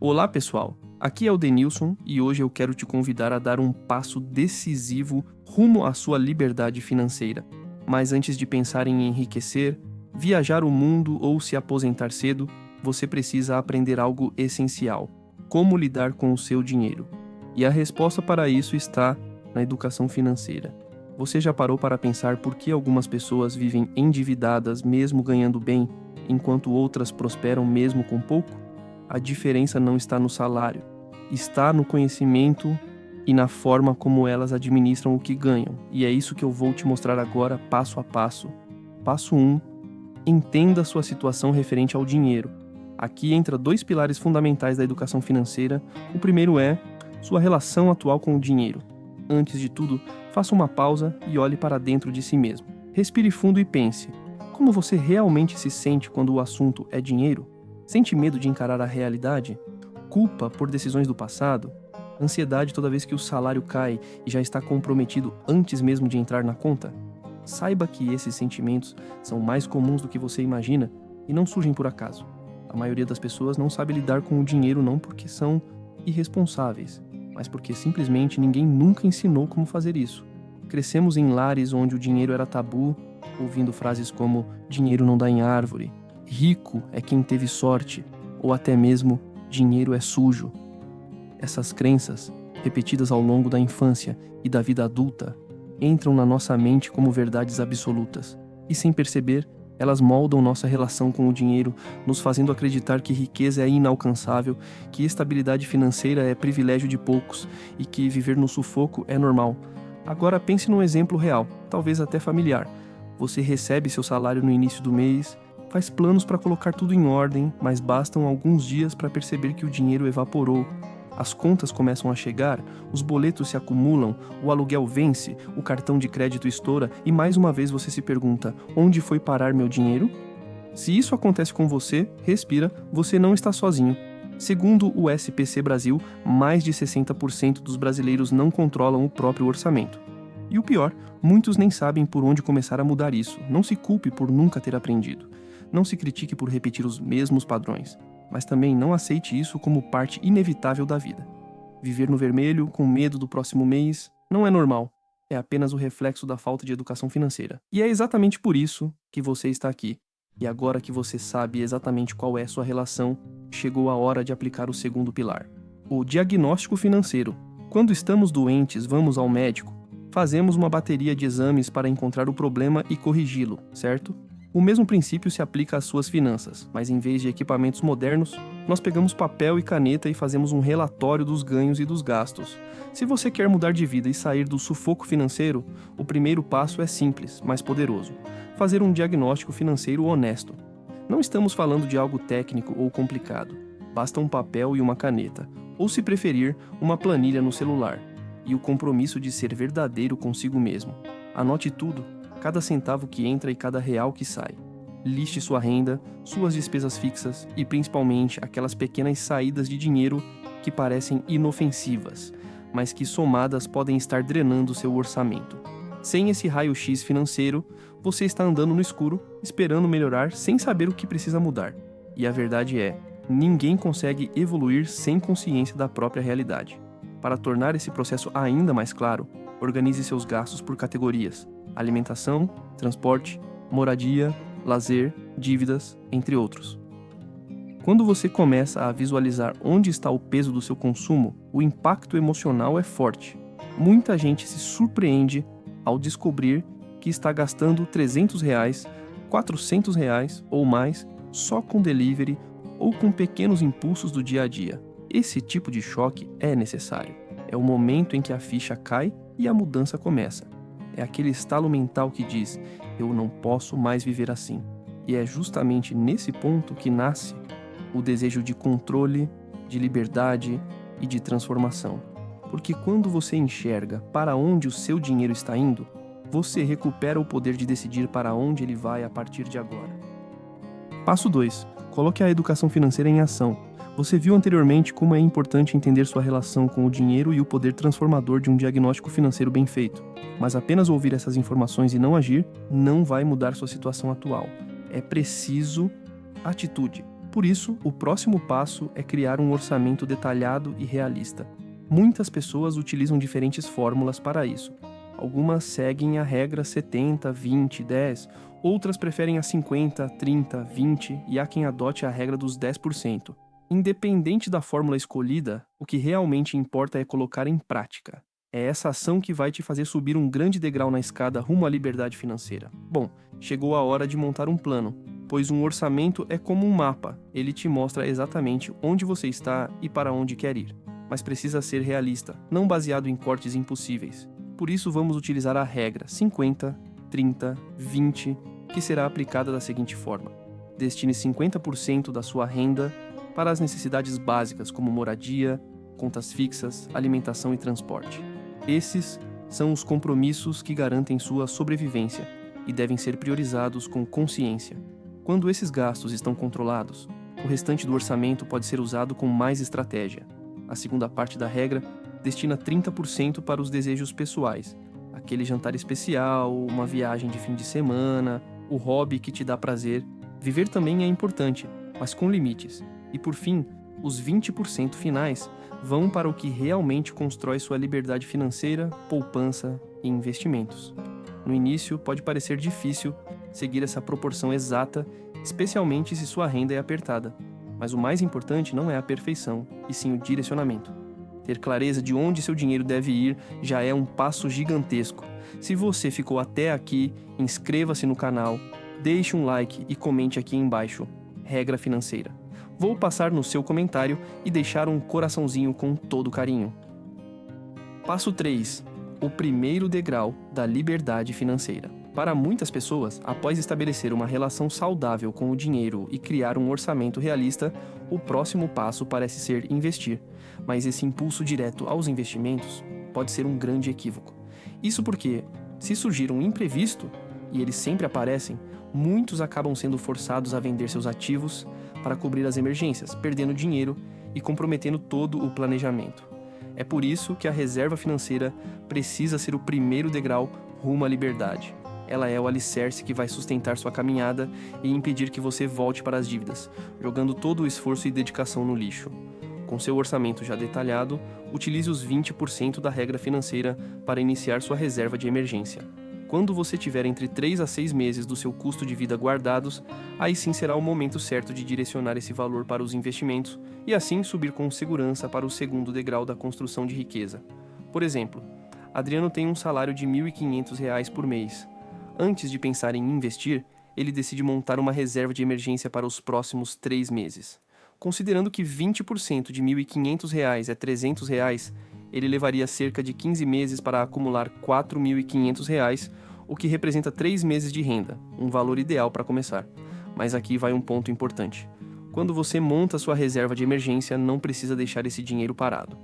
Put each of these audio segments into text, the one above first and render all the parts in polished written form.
Olá pessoal, aqui é o Denilson e hoje eu quero te convidar a dar um passo decisivo rumo à sua liberdade financeira. Mas antes de pensar em enriquecer, viajar o mundo ou se aposentar cedo, você precisa aprender algo essencial: como lidar com o seu dinheiro. E a resposta para isso está na educação financeira. Você já parou para pensar por que algumas pessoas vivem endividadas mesmo ganhando bem, enquanto outras prosperam mesmo com pouco? A diferença não está no salário, está no conhecimento e na forma como elas administram o que ganham. E é isso que eu vou te mostrar agora, passo a passo. Passo 1. Entenda sua situação referente ao dinheiro. Aqui entra dois pilares fundamentais da educação financeira. O primeiro é sua relação atual com o dinheiro. Antes de tudo, faça uma pausa e olhe para dentro de si mesmo. Respire fundo e pense: como você realmente se sente quando o assunto é dinheiro? Sente medo de encarar a realidade? Culpa por decisões do passado? Ansiedade toda vez que o salário cai e já está comprometido antes mesmo de entrar na conta? Saiba que esses sentimentos são mais comuns do que você imagina e não surgem por acaso. A maioria das pessoas não sabe lidar com o dinheiro não porque são irresponsáveis, mas porque simplesmente ninguém nunca ensinou como fazer isso. Crescemos em lares onde o dinheiro era tabu, ouvindo frases como dinheiro não dá em árvore, rico é quem teve sorte, ou até mesmo dinheiro é sujo. Essas crenças, repetidas ao longo da infância e da vida adulta, entram na nossa mente como verdades absolutas, e sem perceber, elas moldam nossa relação com o dinheiro, nos fazendo acreditar que riqueza é inalcançável, que estabilidade financeira é privilégio de poucos e que viver no sufoco é normal. Agora pense num exemplo real, talvez até familiar. Você recebe seu salário no início do mês, faz planos para colocar tudo em ordem, mas bastam alguns dias para perceber que o dinheiro evaporou. As contas começam a chegar, os boletos se acumulam, o aluguel vence, o cartão de crédito estoura e mais uma vez você se pergunta: onde foi parar meu dinheiro? Se isso acontece com você, respira, você não está sozinho. Segundo o SPC Brasil, mais de 60% dos brasileiros não controlam o próprio orçamento. E o pior, muitos nem sabem por onde começar a mudar isso. Não se culpe por nunca ter aprendido. Não se critique por repetir os mesmos padrões. Mas também não aceite isso como parte inevitável da vida. Viver no vermelho, com medo do próximo mês, não é normal. É apenas o reflexo da falta de educação financeira. E é exatamente por isso que você está aqui. E agora que você sabe exatamente qual é sua relação, chegou a hora de aplicar o segundo pilar: o diagnóstico financeiro. Quando estamos doentes, vamos ao médico. Fazemos uma bateria de exames para encontrar o problema e corrigi-lo, certo? O mesmo princípio se aplica às suas finanças, mas em vez de equipamentos modernos, nós pegamos papel e caneta e fazemos um relatório dos ganhos e dos gastos. Se você quer mudar de vida e sair do sufoco financeiro, o primeiro passo é simples, mas poderoso: fazer um diagnóstico financeiro honesto. Não estamos falando de algo técnico ou complicado. Basta um papel e uma caneta, ou se preferir, uma planilha no celular, e o compromisso de ser verdadeiro consigo mesmo. Anote tudo: cada centavo que entra e cada real que sai. Liste sua renda, suas despesas fixas e principalmente aquelas pequenas saídas de dinheiro que parecem inofensivas, mas que somadas podem estar drenando seu orçamento. Sem esse raio-x financeiro, você está andando no escuro, esperando melhorar sem saber o que precisa mudar. E a verdade é, ninguém consegue evoluir sem consciência da própria realidade. Para tornar esse processo ainda mais claro, organize seus gastos por categorias: alimentação, transporte, moradia, lazer, dívidas, entre outros. Quando você começa a visualizar onde está o peso do seu consumo, o impacto emocional é forte. Muita gente se surpreende ao descobrir que está gastando R$300, R$400 ou mais só com delivery ou com pequenos impulsos do dia a dia. Esse tipo de choque é necessário. É o momento em que a ficha cai e a mudança começa. É aquele estalo mental que diz: eu não posso mais viver assim. E é justamente nesse ponto que nasce o desejo de controle, de liberdade e de transformação. Porque quando você enxerga para onde o seu dinheiro está indo, você recupera o poder de decidir para onde ele vai a partir de agora. Passo 2. Coloque a educação financeira em ação. Você viu anteriormente como é importante entender sua relação com o dinheiro e o poder transformador de um diagnóstico financeiro bem feito. Mas apenas ouvir essas informações e não agir não vai mudar sua situação atual. É preciso atitude. Por isso, o próximo passo é criar um orçamento detalhado e realista. Muitas pessoas utilizam diferentes fórmulas para isso. Algumas seguem a regra 70, 20, 10, outras preferem a 50, 30, 20 e há quem adote a regra dos 10%. Independente da fórmula escolhida, o que realmente importa é colocar em prática. É essa ação que vai te fazer subir um grande degrau na escada rumo à liberdade financeira. Bom, chegou a hora de montar um plano, pois um orçamento é como um mapa, ele te mostra exatamente onde você está e para onde quer ir. Mas precisa ser realista, não baseado em cortes impossíveis. Por isso vamos utilizar a regra 50, 30, 20, que será aplicada da seguinte forma: destine 50% da sua renda para as necessidades básicas como moradia, contas fixas, alimentação e transporte. Esses são os compromissos que garantem sua sobrevivência e devem ser priorizados com consciência. Quando esses gastos estão controlados, o restante do orçamento pode ser usado com mais estratégia. A segunda parte da regra destina 30% para os desejos pessoais, aquele jantar especial, uma viagem de fim de semana, o hobby que te dá prazer. Viver também é importante, mas com limites. E por fim, os 20% finais vão para o que realmente constrói sua liberdade financeira, poupança e investimentos. No início, pode parecer difícil seguir essa proporção exata, especialmente se sua renda é apertada. Mas o mais importante não é a perfeição, e sim o direcionamento. Ter clareza de onde seu dinheiro deve ir já é um passo gigantesco. Se você ficou até aqui, inscreva-se no canal, deixe um like e comente aqui embaixo. Regra financeira. Vou passar no seu comentário e deixar um coraçãozinho com todo carinho. Passo 3. O primeiro degrau da liberdade financeira. Para muitas pessoas, após estabelecer uma relação saudável com o dinheiro e criar um orçamento realista, o próximo passo parece ser investir. Mas esse impulso direto aos investimentos pode ser um grande equívoco. Isso porque, se surgir um imprevisto, e eles sempre aparecem, muitos acabam sendo forçados a vender seus ativos para cobrir as emergências, perdendo dinheiro e comprometendo todo o planejamento. É por isso que a reserva financeira precisa ser o primeiro degrau rumo à liberdade. Ela é o alicerce que vai sustentar sua caminhada e impedir que você volte para as dívidas, jogando todo o esforço e dedicação no lixo. Com seu orçamento já detalhado, utilize os 20% da regra financeira para iniciar sua reserva de emergência. Quando você tiver entre 3 a 6 meses do seu custo de vida guardados, aí sim será o momento certo de direcionar esse valor para os investimentos e assim subir com segurança para o segundo degrau da construção de riqueza. Por exemplo, Adriano tem um salário de R$ 1.500 por mês. Antes de pensar em investir, ele decide montar uma reserva de emergência para os próximos 3 meses. Considerando que 20% de R$ 1.500 é R$ 300, ele levaria cerca de 15 meses para acumular R$ 4.500, o que representa 3 meses de renda, um valor ideal para começar. Mas aqui vai um ponto importante. Quando você monta sua reserva de emergência, não precisa deixar esse dinheiro parado.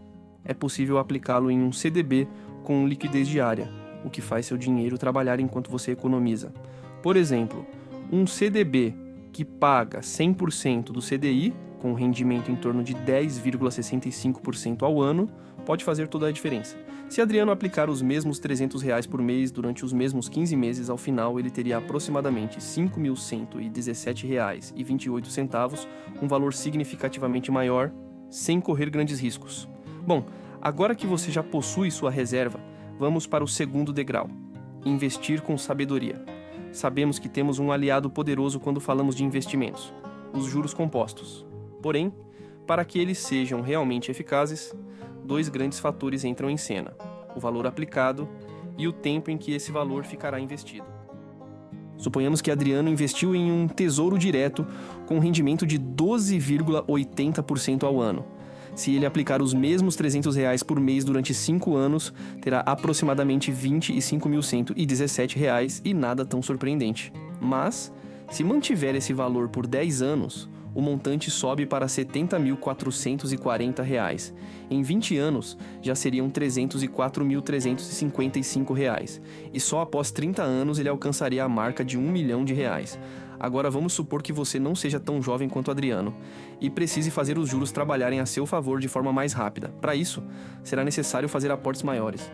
É possível aplicá-lo em um CDB com liquidez diária, o que faz seu dinheiro trabalhar enquanto você economiza. Por exemplo, um CDB que paga 100% do CDI, com rendimento em torno de 10,65% ao ano, pode fazer toda a diferença. Se Adriano aplicar os mesmos R$ 300 por mês durante os mesmos 15 meses, ao final ele teria aproximadamente R$ 5.117,28, um valor significativamente maior, sem correr grandes riscos. Bom, agora que você já possui sua reserva, vamos para o segundo degrau: investir com sabedoria. Sabemos que temos um aliado poderoso quando falamos de investimentos: os juros compostos. Porém, para que eles sejam realmente eficazes, 2 grandes fatores entram em cena: o valor aplicado e o tempo em que esse valor ficará investido. Suponhamos que Adriano investiu em um tesouro direto com um rendimento de 12,80% ao ano. Se ele aplicar os mesmos R$ 300 por mês durante 5 anos, terá aproximadamente R$ 25.117 e nada tão surpreendente. Mas, se mantiver esse valor por 10 anos, o montante sobe para R$ 70.440. Em 20 anos, já seriam R$ 304.355. E só após 30 anos ele alcançaria a marca de R$ 1 milhão. Agora vamos supor que você não seja tão jovem quanto Adriano e precise fazer os juros trabalharem a seu favor de forma mais rápida. Para isso, será necessário fazer aportes maiores.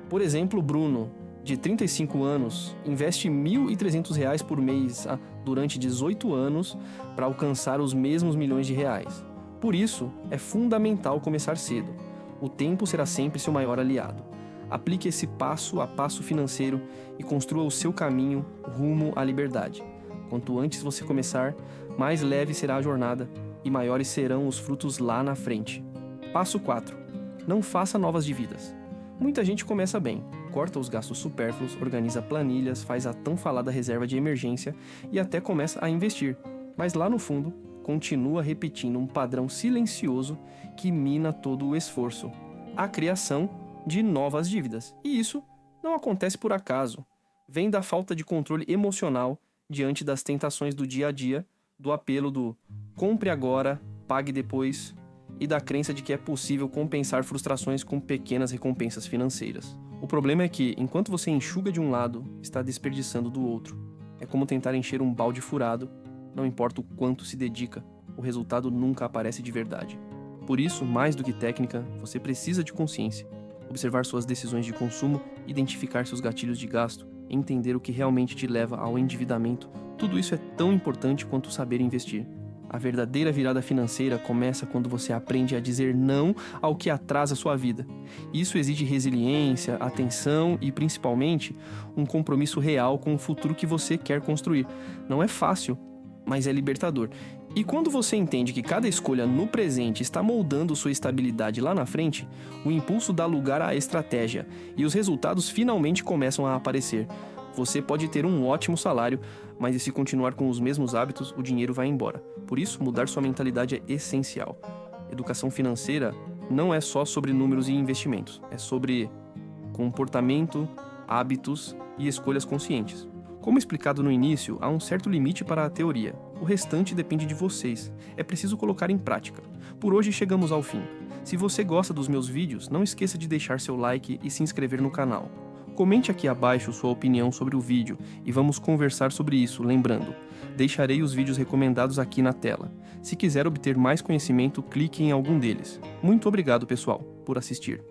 Por exemplo, Bruno, de 35 anos investe R$ 1.300 por mês durante 18 anos para alcançar os mesmos milhões de reais. Por isso, é fundamental começar cedo. O tempo será sempre seu maior aliado. Aplique esse passo a passo financeiro e construa o seu caminho rumo à liberdade. Quanto antes você começar, mais leve será a jornada e maiores serão os frutos lá na frente. Passo 4. Não faça novas dívidas. Muita gente começa bem, corta os gastos supérfluos, organiza planilhas, faz a tão falada reserva de emergência e até começa a investir. Mas lá no fundo, continua repetindo um padrão silencioso que mina todo o esforço: a criação de novas dívidas. E isso não acontece por acaso. Vem da falta de controle emocional diante das tentações do dia a dia, do apelo do compre agora, pague depois e da crença de que é possível compensar frustrações com pequenas recompensas financeiras. O problema é que, enquanto você enxuga de um lado, está desperdiçando do outro. É como tentar encher um balde furado. Não importa o quanto se dedica, o resultado nunca aparece de verdade. Por isso, mais do que técnica, você precisa de consciência. Observar suas decisões de consumo, identificar seus gatilhos de gasto, entender o que realmente te leva ao endividamento. Tudo isso é tão importante quanto saber investir. A verdadeira virada financeira começa quando você aprende a dizer não ao que atrasa sua vida. Isso exige resiliência, atenção e, principalmente, um compromisso real com o futuro que você quer construir. Não é fácil, mas é libertador. E quando você entende que cada escolha no presente está moldando sua estabilidade lá na frente, o impulso dá lugar à estratégia e os resultados finalmente começam a aparecer. Você pode ter um ótimo salário, mas se continuar com os mesmos hábitos, o dinheiro vai embora. Por isso, mudar sua mentalidade é essencial. Educação financeira não é só sobre números e investimentos, é sobre comportamento, hábitos e escolhas conscientes. Como explicado no início, há um certo limite para a teoria. O restante depende de vocês. É preciso colocar em prática. Por hoje chegamos ao fim. Se você gosta dos meus vídeos, não esqueça de deixar seu like e se inscrever no canal. Comente aqui abaixo sua opinião sobre o vídeo e vamos conversar sobre isso, lembrando, deixarei os vídeos recomendados aqui na tela. Se quiser obter mais conhecimento, clique em algum deles. Muito obrigado, pessoal, por assistir.